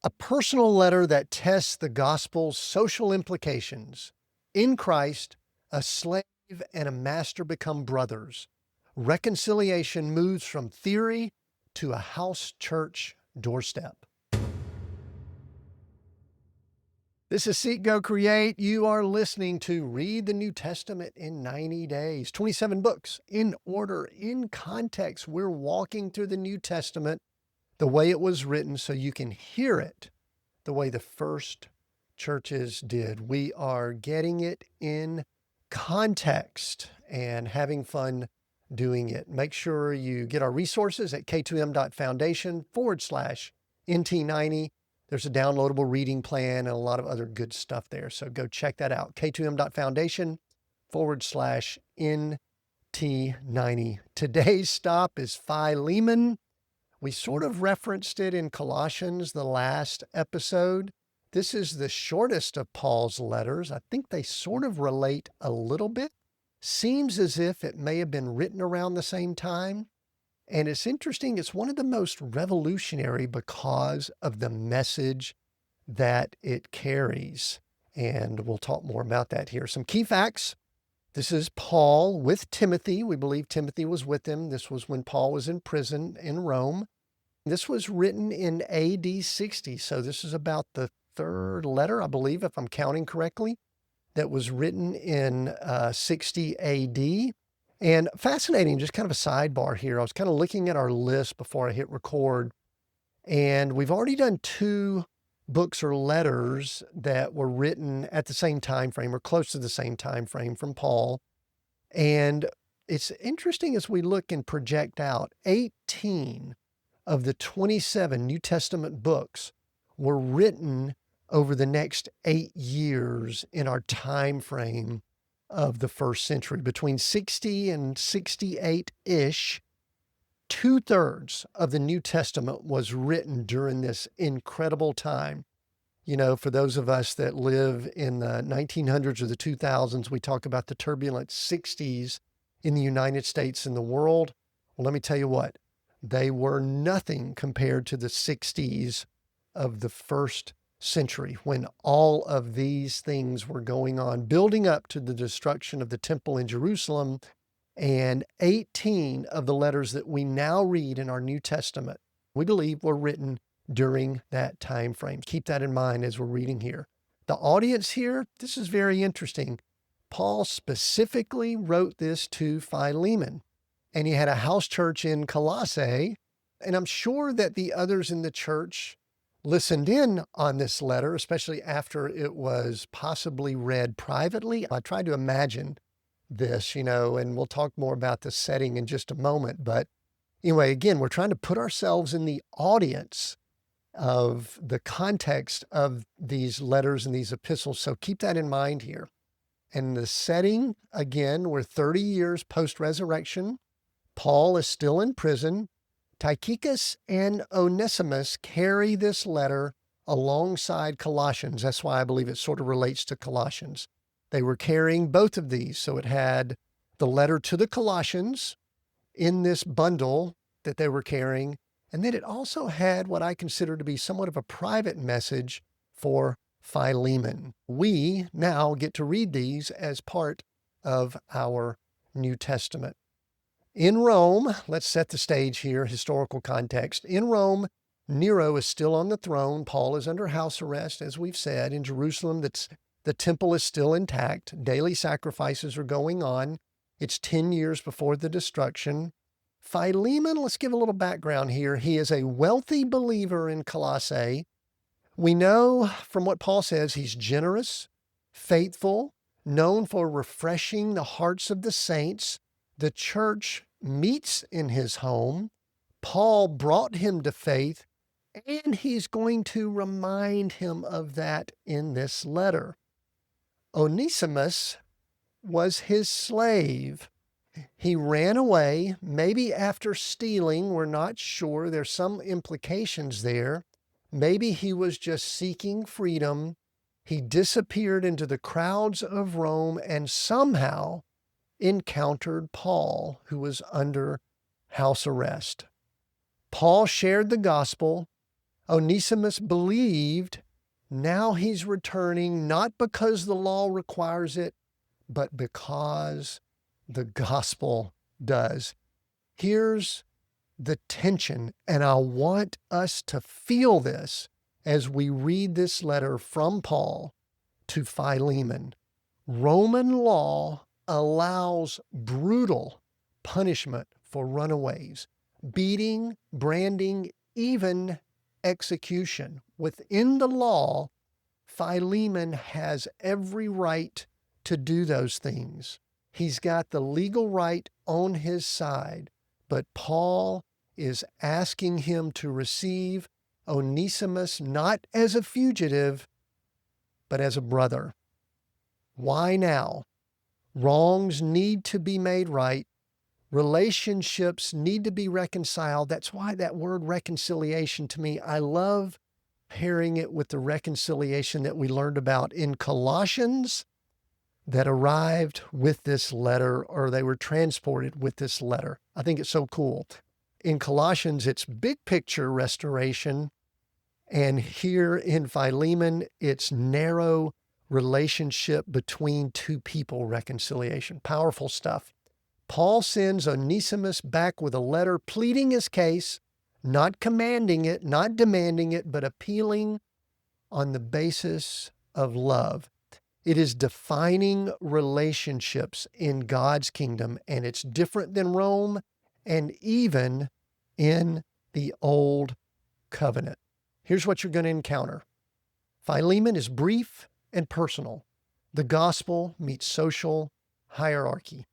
A personal letter that tests the gospel's social implications. In Christ, a slave and a master become brothers. Reconciliation moves from theory to a house church doorstep. This is Seek, Go, Create. You are listening to Read the New Testament in 90 days. 27 books in order, in context. We're walking through the New Testament the way it was written so you can hear it the way the first churches did. We are getting it in context and having fun doing it. Make sure you get our resources at k2m.foundation/NT90. There's a downloadable reading plan and a lot of other good stuff there. So go check that out. k2m.foundation/NT90. Today's stop is Philemon. We sort of referenced it in Colossians, the last episode. This is the shortest of Paul's letters. I think they sort of relate a little bit. Seems as if it may have been written around the same time. And it's interesting, it's one of the most revolutionary because of the message that it carries. And we'll talk more about that here. Some key facts. This is Paul with Timothy. We believe Timothy was with him. This was when Paul was in prison in Rome. This was written in AD 60. So this is about the third letter, I believe, if I'm counting correctly, that was written in 60 AD. And fascinating, just kind of a sidebar here. I was kind of looking at our list before I hit record, and we've already done 2 books or letters that were written at the same time frame or close to the same time frame from Paul. And it's interesting as we look and project out, 18 of the 27 New Testament books were written over the next 8 years in our time frame of the first century. Between 60 and 68-ish, 2/3 of the New Testament was written during this incredible time. You know, for those of us that live in the 1900s or the 2000s, we talk about the turbulent 60s in the United States and the world. Well, let me tell you what, they were nothing compared to the 60s of the first century when all of these things were going on, building up to the destruction of the temple in Jerusalem. And 18 of the letters that we now read in our New Testament, we believe were written during that time frame. Keep that in mind as we're reading here. The audience here, this is very interesting. Paul specifically wrote this to Philemon, and he had a house church in Colossae. And I'm sure that the others in the church listened in on this letter, especially after it was possibly read privately. I tried to imagine this, and we'll talk more about the setting in just a moment. But anyway, again, we're trying to put ourselves in the audience of the context of these letters and these epistles. So keep that in mind here. And the setting, again, we're 30 years post-resurrection. Paul is still in prison. Tychicus and Onesimus carry this letter alongside Colossians. That's why I believe it sort of relates to Colossians. They were carrying both of these. So it had the letter to the Colossians in this bundle that they were carrying. And then it also had what I consider to be somewhat of a private message for Philemon. We now get to read these as part of our New Testament. In Rome, let's set the stage here, historical context. In Rome, Nero is still on the throne. Paul is under house arrest, as we've said. In Jerusalem, the temple is still intact. Daily sacrifices are going on. It's 10 years before the destruction. Philemon, let's give a little background here. He is a wealthy believer in Colossae. We know from what Paul says, he's generous, faithful, known for refreshing the hearts of the saints. The church meets in his home. Paul brought him to faith, and he's going to remind him of that in this letter. Onesimus was his slave. He ran away, maybe after stealing. We're not sure. There's some implications there. Maybe he was just seeking freedom. He disappeared into the crowds of Rome and somehow encountered Paul, who was under house arrest. Paul shared the gospel Onesimus believed. Now he's returning, not because the law requires it, but because the gospel does. Here's the tension, and I want us to feel this as we read this letter from Paul to Philemon. Roman law allows brutal punishment for runaways, beating, branding, even execution. Within the law, Philemon has every right to do those things. He's got the legal right on his side, but Paul is asking him to receive Onesimus not as a fugitive, but as a brother. Why now? Wrongs need to be made right. Relationships need to be reconciled. That's why that word reconciliation, to me, I love pairing it with the reconciliation that we learned about in Colossians that arrived with this letter, or they were transported with this letter. I think it's so cool. In Colossians, it's big picture restoration. And here in Philemon, it's narrow relationship between two people reconciliation. Powerful stuff. Paul sends Onesimus back with a letter pleading his case, not commanding it, not demanding it, but appealing on the basis of love. It is defining relationships in God's kingdom, and it's different than Rome and even in the Old Covenant. Here's what you're going to encounter. Philemon is brief and personal. The gospel meets social hierarchy.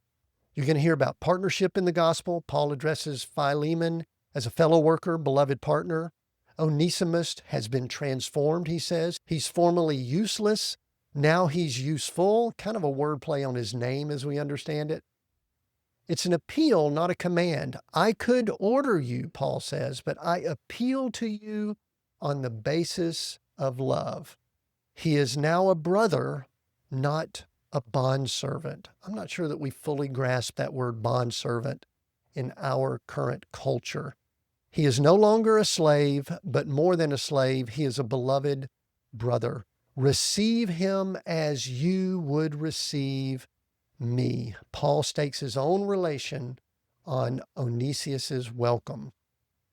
You're going to hear about partnership in the gospel. Paul addresses Philemon as a fellow worker, beloved partner. Onesimus has been transformed, he says. He's formerly useless. Now he's useful. Kind of a wordplay on his name as we understand it. It's an appeal, not a command. I could order you, Paul says, but I appeal to you on the basis of love. He is now a brother, not a bondservant. I'm not sure that we fully grasp that word bondservant in our current culture. He is no longer a slave, but more than a slave, he is a beloved brother. Receive him as you would receive me. Paul stakes his own relation on Onesius's welcome.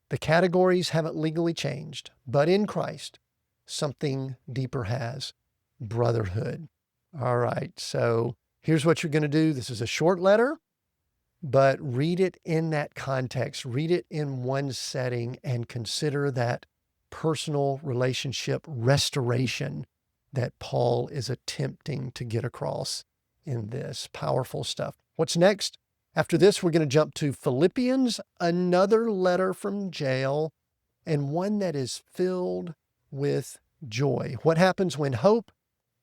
The categories haven't legally changed, but in Christ, something deeper has: brotherhood. All right, so here's what you're going to do. This is a short letter, but read it in that context. Read it in one setting and consider that personal relationship restoration that Paul is attempting to get across in this. Powerful stuff. What's next? After this, we're going to jump to Philippians, another letter from jail, and one that is filled with joy. What happens when hope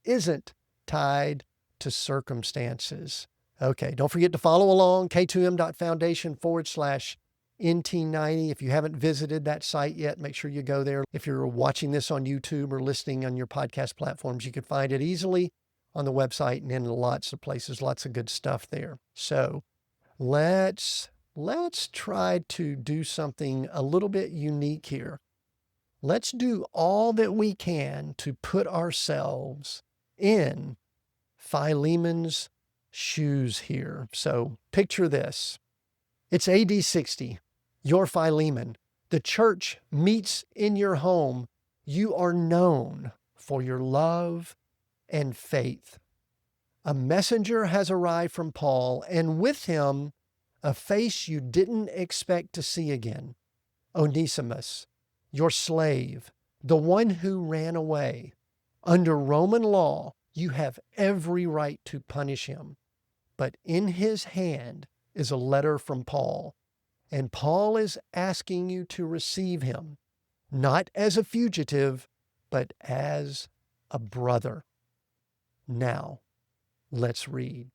isn't tied to circumstances? Okay, don't forget to follow along, k2m.foundation/NT90. If you haven't visited that site yet, make sure you go there. If you're watching this on YouTube or listening on your podcast platforms, you can find it easily on the website and in lots of places, lots of good stuff there. So let's try to do something a little bit unique here. Let's do all that we can to put ourselves in Philemon's shoes here. So picture this. It's AD 60. You're Philemon. The church meets in your home. You are known for your love and faith. A messenger has arrived from Paul, and with him, a face you didn't expect to see again. Onesimus, your slave, the one who ran away. Under Roman law, you have every right to punish him. But in his hand is a letter from Paul, and Paul is asking you to receive him, not as a fugitive, but as a brother. Now, let's read.